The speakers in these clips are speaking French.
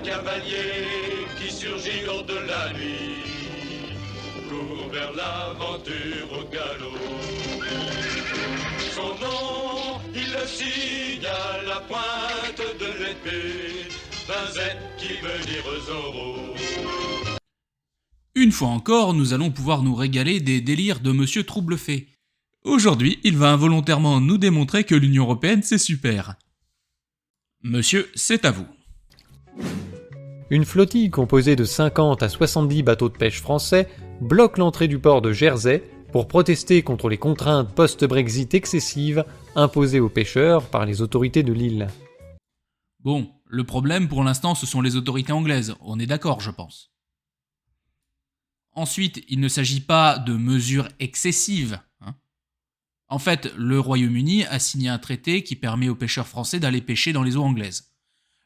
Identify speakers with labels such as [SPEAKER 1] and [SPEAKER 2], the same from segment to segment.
[SPEAKER 1] cavalier qui surgit hors de la nuit, court vers l'aventure au galop. Son nom, il le signe à la pointe de l'épée, d'un Z qui veut dire Zorro.
[SPEAKER 2] Une fois encore, nous allons pouvoir nous régaler des délires de Monsieur Troublefait. Aujourd'hui, il va involontairement nous démontrer que l'Union Européenne c'est super. Monsieur, c'est à vous.
[SPEAKER 3] Une flottille composée de 50 à 70 bateaux de pêche français bloque l'entrée du port de Jersey pour protester contre les contraintes post-Brexit excessives imposées aux pêcheurs par les autorités de l'île.
[SPEAKER 2] Bon, le problème pour l'instant ce sont les autorités anglaises, on est d'accord je pense. Ensuite, il ne s'agit pas de mesures excessives. En fait, le Royaume-Uni a signé un traité qui permet aux pêcheurs français d'aller pêcher dans les eaux anglaises.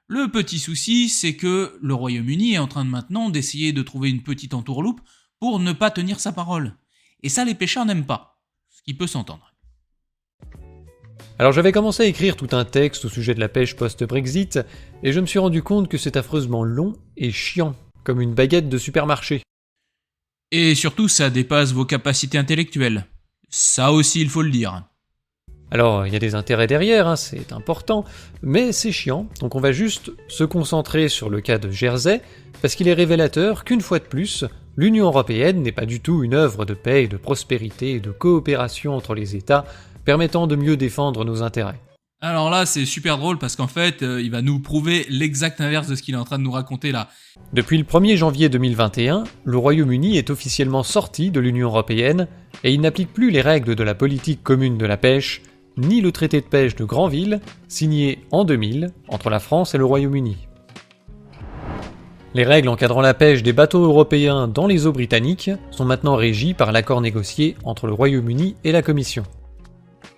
[SPEAKER 2] Le petit souci, c'est que le Royaume-Uni est en train de maintenant d'essayer de trouver une petite entourloupe pour ne pas tenir sa parole. Et ça, les pêcheurs n'aiment pas, ce qui peut s'entendre.
[SPEAKER 3] Alors j'avais commencé à écrire tout un texte au sujet de la pêche post-Brexit, et je me suis rendu compte que c'est affreusement long et chiant, comme une baguette de supermarché.
[SPEAKER 2] Et surtout, ça dépasse vos capacités intellectuelles. Ça aussi, il faut le dire.
[SPEAKER 3] Alors, il y a des intérêts derrière, c'est important, mais c'est chiant, donc on va juste se concentrer sur le cas de Jersey, parce qu'il est révélateur qu'une fois de plus, l'Union Européenne n'est pas du tout une œuvre de paix, de prospérité et de coopération entre les États, permettant de mieux défendre nos intérêts.
[SPEAKER 2] Alors là, c'est super drôle parce qu'en fait, il va nous prouver l'exact inverse de ce qu'il est en train de nous raconter là.
[SPEAKER 3] Depuis le 1er janvier 2021, le Royaume-Uni est officiellement sorti de l'Union Européenne et il n'applique plus les règles de la politique commune de la pêche, ni le traité de pêche de Granville, signé en 2000 entre la France et le Royaume-Uni. Les règles encadrant la pêche des bateaux européens dans les eaux britanniques sont maintenant régies par l'accord négocié entre le Royaume-Uni et la Commission.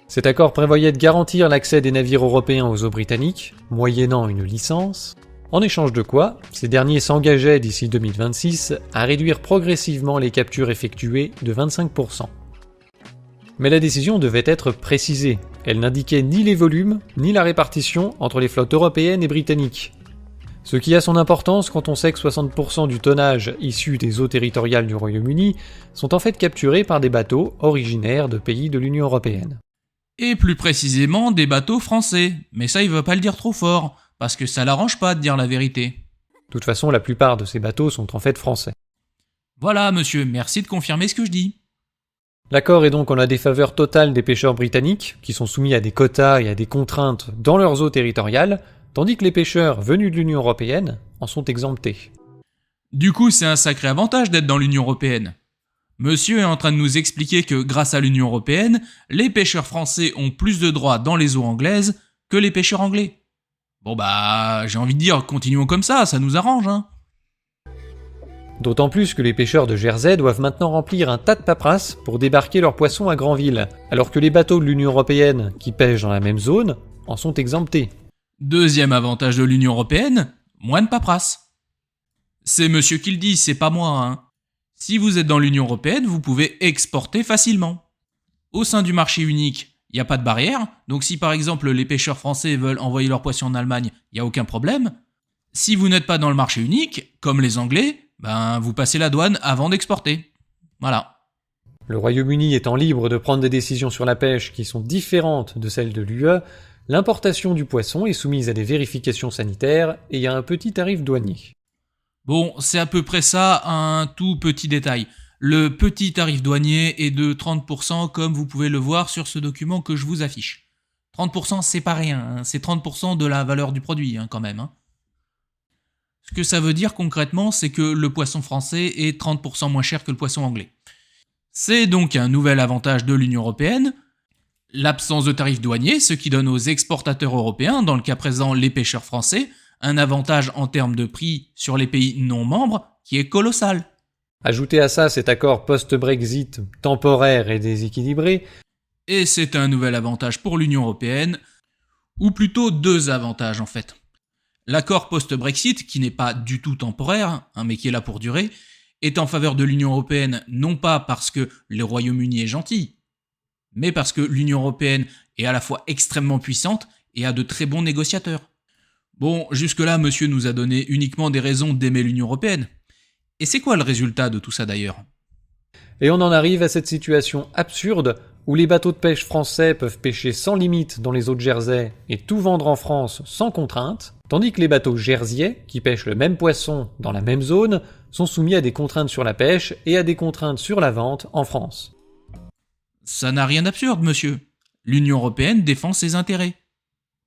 [SPEAKER 3] Cet accord prévoyait de garantir l'accès des navires européens aux eaux britanniques, moyennant une licence, en échange de quoi, ces derniers s'engageaient d'ici 2026 à réduire progressivement les captures effectuées de 25%. Mais la décision devait être précisée, elle n'indiquait ni les volumes, ni la répartition entre les flottes européennes et britanniques. Ce qui a son importance quand on sait que 60% du tonnage issu des eaux territoriales du Royaume-Uni sont en fait capturés par des bateaux originaires de pays de l'Union Européenne.
[SPEAKER 2] Et plus précisément des bateaux français. Mais ça, il veut pas le dire trop fort, parce que ça l'arrange pas de dire la vérité.
[SPEAKER 3] De toute façon, la plupart de ces bateaux sont en fait français.
[SPEAKER 2] Voilà, monsieur, merci de confirmer ce que je dis.
[SPEAKER 3] L'accord est donc en la défaveur totale des pêcheurs britanniques, qui sont soumis à des quotas et à des contraintes dans leurs eaux territoriales, tandis que les pêcheurs venus de l'Union Européenne en sont exemptés.
[SPEAKER 2] Du coup, c'est un sacré avantage d'être dans l'Union Européenne. Monsieur est en train de nous expliquer que grâce à l'Union Européenne, les pêcheurs français ont plus de droits dans les eaux anglaises que les pêcheurs anglais. Bon bah, j'ai envie de dire, continuons comme ça nous arrange, hein.
[SPEAKER 3] D'autant plus que les pêcheurs de Jersey doivent maintenant remplir un tas de paperasse pour débarquer leurs poissons à Granville, alors que les bateaux de l'Union Européenne qui pêchent dans la même zone en sont exemptés.
[SPEAKER 2] Deuxième avantage de l'Union Européenne, moins de paperasse. C'est monsieur qui le dit, c'est pas moi, hein. Si vous êtes dans l'Union Européenne, vous pouvez exporter facilement. Au sein du marché unique, il n'y a pas de barrière, donc si par exemple les pêcheurs français veulent envoyer leurs poissons en Allemagne, il n'y a aucun problème. Si vous n'êtes pas dans le marché unique, comme les Anglais, vous passez la douane avant d'exporter. Voilà.
[SPEAKER 3] Le Royaume-Uni étant libre de prendre des décisions sur la pêche qui sont différentes de celles de l'UE, l'importation du poisson est soumise à des vérifications sanitaires et à un petit tarif douanier.
[SPEAKER 2] Bon, c'est à peu près ça, un tout petit détail. Le petit tarif douanier est de 30% comme vous pouvez le voir sur ce document que je vous affiche. 30% c'est pas rien, hein. C'est 30% de la valeur du produit quand même. Ce que ça veut dire concrètement, c'est que le poisson français est 30% moins cher que le poisson anglais. C'est donc un nouvel avantage de l'Union Européenne, l'absence de tarif douanier, ce qui donne aux exportateurs européens, dans le cas présent les pêcheurs français, un avantage en termes de prix sur les pays non membres qui est colossal.
[SPEAKER 3] Ajoutez à ça cet accord post-Brexit temporaire et déséquilibré,
[SPEAKER 2] et c'est un nouvel avantage pour l'Union Européenne, ou plutôt deux avantages en fait. L'accord post-Brexit, qui n'est pas du tout temporaire, mais qui est là pour durer, est en faveur de l'Union Européenne non pas parce que le Royaume-Uni est gentil, mais parce que l'Union Européenne est à la fois extrêmement puissante et a de très bons négociateurs. Bon, jusque-là, monsieur nous a donné uniquement des raisons d'aimer l'Union Européenne. Et c'est quoi le résultat de tout ça d'ailleurs ?
[SPEAKER 3] Et on en arrive à cette situation absurde où les bateaux de pêche français peuvent pêcher sans limite dans les eaux de Jersey et tout vendre en France sans contrainte, tandis que les bateaux jerseyais, qui pêchent le même poisson dans la même zone, sont soumis à des contraintes sur la pêche et à des contraintes sur la vente en France.
[SPEAKER 2] Ça n'a rien d'absurde, monsieur. L'Union Européenne défend ses intérêts.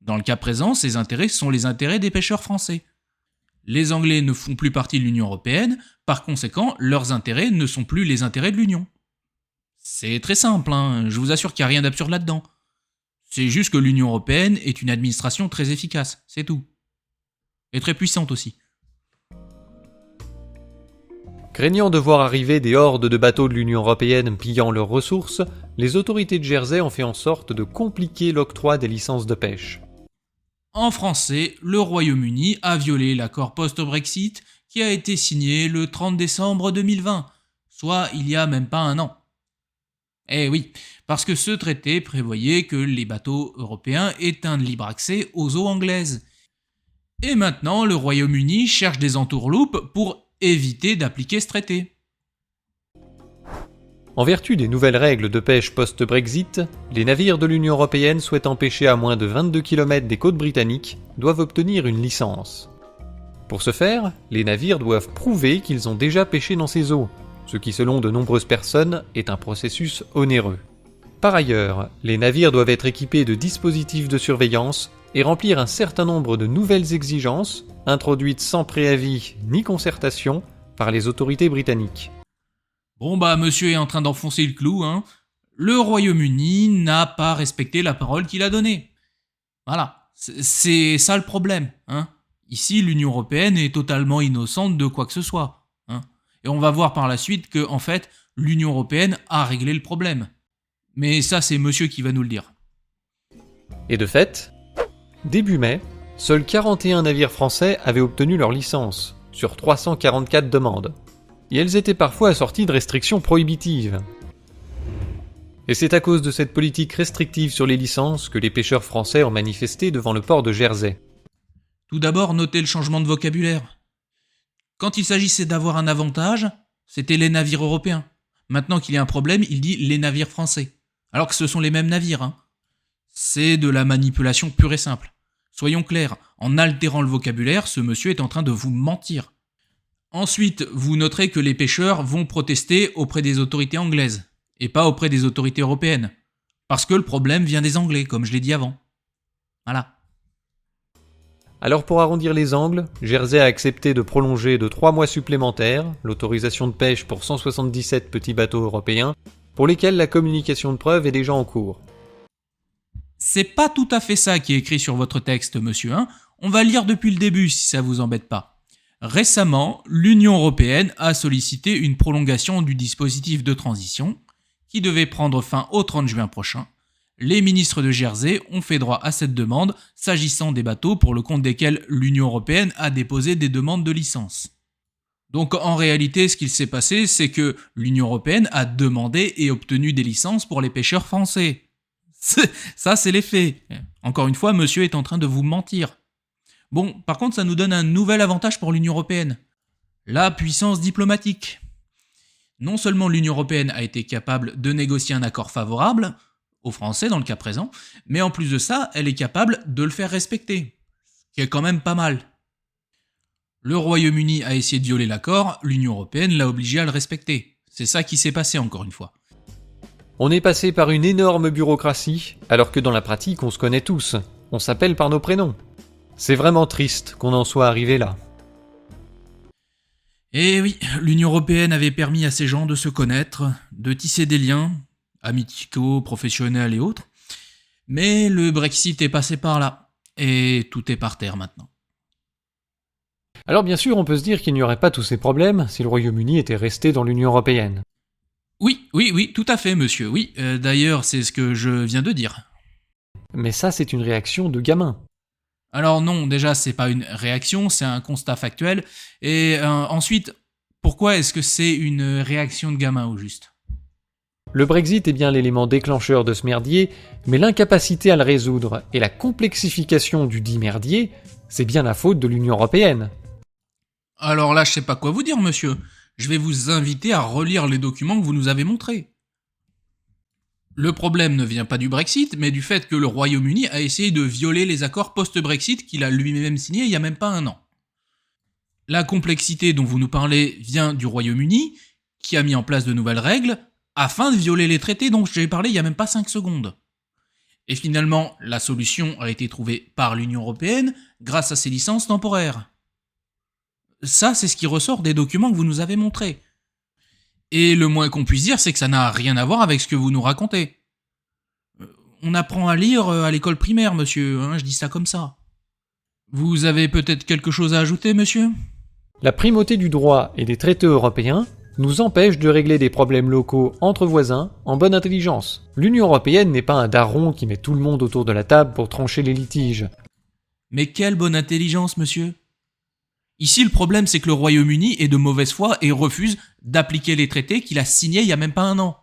[SPEAKER 2] Dans le cas présent, ces intérêts sont les intérêts des pêcheurs français. Les Anglais ne font plus partie de l'Union Européenne, par conséquent, leurs intérêts ne sont plus les intérêts de l'Union. C'est très simple, hein, je vous assure qu'il n'y a rien d'absurde là-dedans. C'est juste que l'Union Européenne est une administration très efficace, c'est tout. Et très puissante aussi.
[SPEAKER 3] Craignant de voir arriver des hordes de bateaux de l'Union Européenne pillant leurs ressources, les autorités de Jersey ont fait en sorte de compliquer l'octroi des licences de pêche.
[SPEAKER 2] En français, le Royaume-Uni a violé l'accord post-Brexit qui a été signé le 30 décembre 2020, soit il y a même pas un an. Eh oui, parce que ce traité prévoyait que les bateaux européens aient un libre accès aux eaux anglaises. Et maintenant, le Royaume-Uni cherche des entourloupes pour éviter d'appliquer ce traité.
[SPEAKER 3] En vertu des nouvelles règles de pêche post-Brexit, les navires de l'Union Européenne souhaitant pêcher à moins de 22 km des côtes britanniques doivent obtenir une licence. Pour ce faire, les navires doivent prouver qu'ils ont déjà pêché dans ces eaux, ce qui selon de nombreuses personnes est un processus onéreux. Par ailleurs, les navires doivent être équipés de dispositifs de surveillance et remplir un certain nombre de nouvelles exigences, introduites sans préavis ni concertation par les autorités britanniques.
[SPEAKER 2] Bon bah monsieur est en train d'enfoncer le clou, hein. Le Royaume-Uni n'a pas respecté la parole qu'il a donnée. Voilà, c'est ça le problème, hein. Ici, l'Union Européenne est totalement innocente de quoi que ce soit, hein. Et on va voir par la suite que, en fait, l'Union Européenne a réglé le problème. Mais ça, c'est monsieur qui va nous le dire.
[SPEAKER 3] Et de fait, début mai, seuls 41 navires français avaient obtenu leur licence, sur 344 demandes. Et elles étaient parfois assorties de restrictions prohibitives. Et c'est à cause de cette politique restrictive sur les licences que les pêcheurs français ont manifesté devant le port de Jersey.
[SPEAKER 2] Tout d'abord, notez le changement de vocabulaire. Quand il s'agissait d'avoir un avantage, c'était les navires européens. Maintenant qu'il y a un problème, il dit les navires français. Alors que ce sont les mêmes navires, hein. C'est de la manipulation pure et simple. Soyons clairs, en altérant le vocabulaire, ce monsieur est en train de vous mentir. Ensuite, vous noterez que les pêcheurs vont protester auprès des autorités anglaises, et pas auprès des autorités européennes. Parce que le problème vient des Anglais, comme je l'ai dit avant. Voilà.
[SPEAKER 3] Alors pour arrondir les angles, Jersey a accepté de prolonger de 3 mois supplémentaires l'autorisation de pêche pour 177 petits bateaux européens, pour lesquels la communication de preuve est déjà en cours.
[SPEAKER 2] C'est pas tout à fait ça qui est écrit sur votre texte, monsieur, hein. On va lire depuis le début si ça vous embête pas. Récemment, l'Union Européenne a sollicité une prolongation du dispositif de transition, qui devait prendre fin au 30 juin prochain. Les ministres de Jersey ont fait droit à cette demande s'agissant des bateaux pour le compte desquels l'Union Européenne a déposé des demandes de licence. Donc en réalité, ce qu'il s'est passé, c'est que l'Union Européenne a demandé et obtenu des licences pour les pêcheurs français. Ça, c'est les faits. Encore une fois, monsieur est en train de vous mentir. Bon, par contre, ça nous donne un nouvel avantage pour l'Union Européenne. La puissance diplomatique. Non seulement l'Union Européenne a été capable de négocier un accord favorable, aux Français dans le cas présent, mais en plus de ça, elle est capable de le faire respecter. Ce qui est quand même pas mal. Le Royaume-Uni a essayé de violer l'accord, l'Union Européenne l'a obligé à le respecter. C'est ça qui s'est passé encore une fois.
[SPEAKER 3] On est passé par une énorme bureaucratie, alors que dans la pratique on se connaît tous, on s'appelle par nos prénoms. C'est vraiment triste qu'on en soit arrivé là.
[SPEAKER 2] Et oui, l'Union Européenne avait permis à ces gens de se connaître, de tisser des liens, amicaux, professionnels et autres. Mais le Brexit est passé par là, et tout est par terre maintenant.
[SPEAKER 3] Alors bien sûr, on peut se dire qu'il n'y aurait pas tous ces problèmes si le Royaume-Uni était resté dans l'Union Européenne.
[SPEAKER 2] Oui, tout à fait, monsieur, oui. D'ailleurs, c'est ce que je viens de dire.
[SPEAKER 3] Mais ça, c'est une réaction de gamin.
[SPEAKER 2] Alors non, déjà, c'est pas une réaction, c'est un constat factuel. Et ensuite, pourquoi est-ce que c'est une réaction de gamin au juste ?
[SPEAKER 3] Le Brexit est bien l'élément déclencheur de ce merdier, mais l'incapacité à le résoudre et la complexification du dit merdier, c'est bien la faute de l'Union européenne.
[SPEAKER 2] Alors là, je sais pas quoi vous dire, monsieur. Je vais vous inviter à relire les documents que vous nous avez montrés. Le problème ne vient pas du Brexit, mais du fait que le Royaume-Uni a essayé de violer les accords post-Brexit qu'il a lui-même signés il y a même pas un an. La complexité dont vous nous parlez vient du Royaume-Uni, qui a mis en place de nouvelles règles afin de violer les traités dont j'ai parlé il y a même pas 5 secondes. Et finalement, la solution a été trouvée par l'Union européenne grâce à ces licences temporaires. Ça, c'est ce qui ressort des documents que vous nous avez montrés. Et le moins qu'on puisse dire, c'est que ça n'a rien à voir avec ce que vous nous racontez. On apprend à lire à l'école primaire, monsieur, hein, je dis ça comme ça. Vous avez peut-être quelque chose à ajouter, monsieur ?
[SPEAKER 3] La primauté du droit et des traités européens nous empêche de régler des problèmes locaux entre voisins en bonne intelligence. L'Union européenne n'est pas un daron qui met tout le monde autour de la table pour trancher les litiges.
[SPEAKER 2] Mais quelle bonne intelligence, monsieur ? Ici, le problème, c'est que le Royaume-Uni est de mauvaise foi et refuse d'appliquer les traités qu'il a signés il y a même pas un an.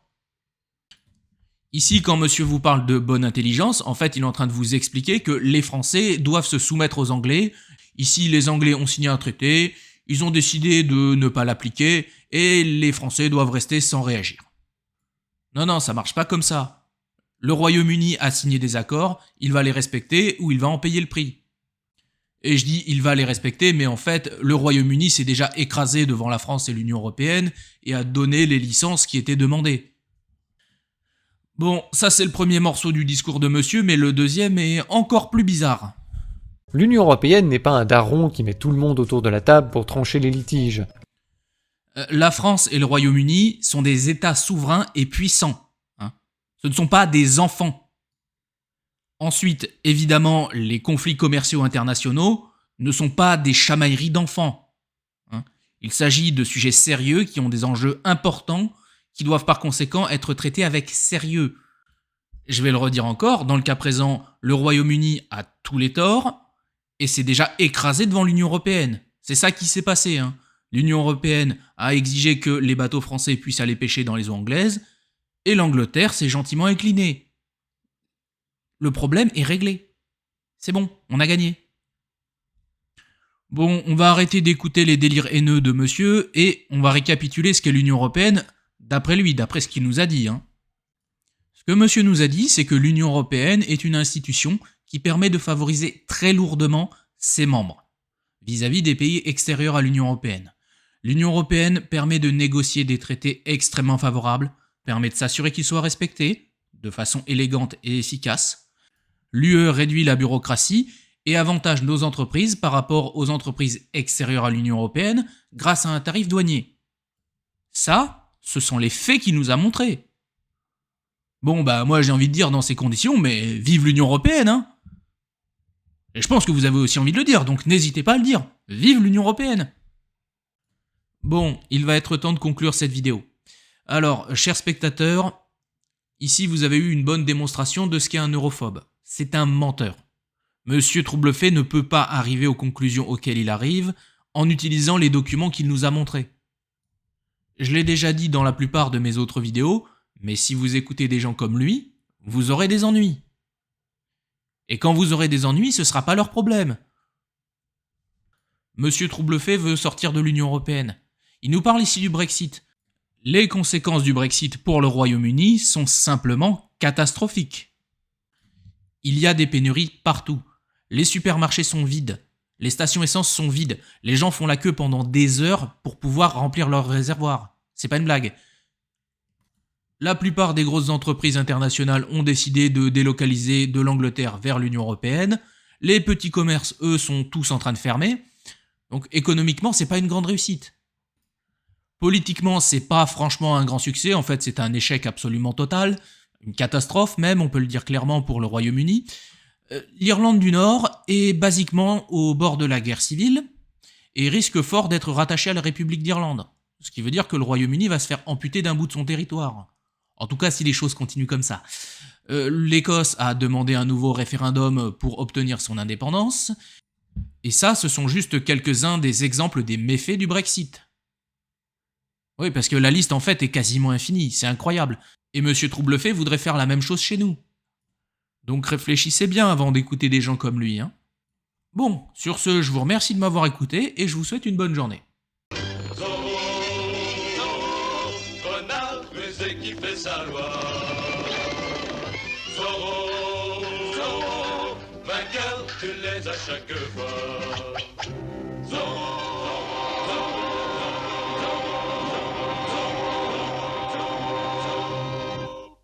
[SPEAKER 2] Ici, quand monsieur vous parle de bonne intelligence, en fait, il est en train de vous expliquer que les Français doivent se soumettre aux Anglais. Ici, les Anglais ont signé un traité, ils ont décidé de ne pas l'appliquer, et les Français doivent rester sans réagir. Non, ça marche pas comme ça. Le Royaume-Uni a signé des accords, il va les respecter ou il va en payer le prix. Et je dis il va les respecter, mais en fait, le Royaume-Uni s'est déjà écrasé devant la France et l'Union européenne et a donné les licences qui étaient demandées. Bon, ça c'est le premier morceau du discours de monsieur, mais le deuxième est encore plus bizarre.
[SPEAKER 3] L'Union européenne n'est pas un daron qui met tout le monde autour de la table pour trancher les litiges.
[SPEAKER 2] La France et le Royaume-Uni sont des États souverains et puissants. Hein. Ce ne sont pas des enfants. Ensuite, évidemment, les conflits commerciaux internationaux ne sont pas des chamailleries d'enfants. Hein. Il s'agit de sujets sérieux qui ont des enjeux importants, qui doivent par conséquent être traités avec sérieux. Je vais le redire encore, dans le cas présent, le Royaume-Uni a tous les torts, et s'est déjà écrasé devant l'Union européenne. C'est ça qui s'est passé. Hein. L'Union européenne a exigé que les bateaux français puissent aller pêcher dans les eaux anglaises, et l'Angleterre s'est gentiment inclinée. Le problème est réglé. C'est bon, on a gagné. Bon, on va arrêter d'écouter les délires haineux de monsieur, et on va récapituler ce qu'est l'Union européenne, d'après lui, d'après ce qu'il nous a dit. Hein. Ce que monsieur nous a dit, c'est que l'Union européenne est une institution qui permet de favoriser très lourdement ses membres, vis-à-vis des pays extérieurs à l'Union européenne. L'Union européenne permet de négocier des traités extrêmement favorables, permet de s'assurer qu'ils soient respectés, de façon élégante et efficace. L'UE réduit la bureaucratie et avantage nos entreprises par rapport aux entreprises extérieures à l'Union européenne grâce à un tarif douanier. Ça, ce sont les faits qu'il nous a montrés. Bon, moi j'ai envie de dire dans ces conditions, mais vive l'Union européenne, hein. Et je pense que vous avez aussi envie de le dire, donc n'hésitez pas à le dire. Vive l'Union européenne. Bon, il va être temps de conclure cette vidéo. Alors, chers spectateurs, ici vous avez eu une bonne démonstration de ce qu'est un europhobe. C'est un menteur. Monsieur Troublefait ne peut pas arriver aux conclusions auxquelles il arrive en utilisant les documents qu'il nous a montrés. Je l'ai déjà dit dans la plupart de mes autres vidéos, mais si vous écoutez des gens comme lui, vous aurez des ennuis. Et quand vous aurez des ennuis, ce ne sera pas leur problème. Monsieur Troublefait veut sortir de l'Union européenne. Il nous parle ici du Brexit. Les conséquences du Brexit pour le Royaume-Uni sont simplement catastrophiques. Il y a des pénuries partout. Les supermarchés sont vides. Les stations essence sont vides. Les gens font la queue pendant des heures pour pouvoir remplir leurs réservoirs. C'est pas une blague. La plupart des grosses entreprises internationales ont décidé de délocaliser de l'Angleterre vers l'Union européenne. Les petits commerces, eux, sont tous en train de fermer. Donc économiquement, c'est pas une grande réussite. Politiquement, c'est pas franchement un grand succès. En fait, c'est un échec absolument total. Une catastrophe même, on peut le dire clairement pour le Royaume-Uni. L'Irlande du Nord est basiquement au bord de la guerre civile et risque fort d'être rattachée à la République d'Irlande. Ce qui veut dire que le Royaume-Uni va se faire amputer d'un bout de son territoire. En tout cas, si les choses continuent comme ça. L'Écosse a demandé un nouveau référendum pour obtenir son indépendance. Et ça, ce sont juste quelques-uns des exemples des méfaits du Brexit. Oui, parce que la liste en fait est quasiment infinie, c'est incroyable. Et Monsieur Troublefait voudrait faire la même chose chez nous. Donc réfléchissez bien avant d'écouter des gens comme lui, hein. Bon, sur ce, je vous remercie de m'avoir écouté et je vous souhaite une bonne journée.
[SPEAKER 1] Zorro, Zorro, renard rusé qui fait sa loi. Zorro, Zorro, vainqueur, tu les as chaque fois.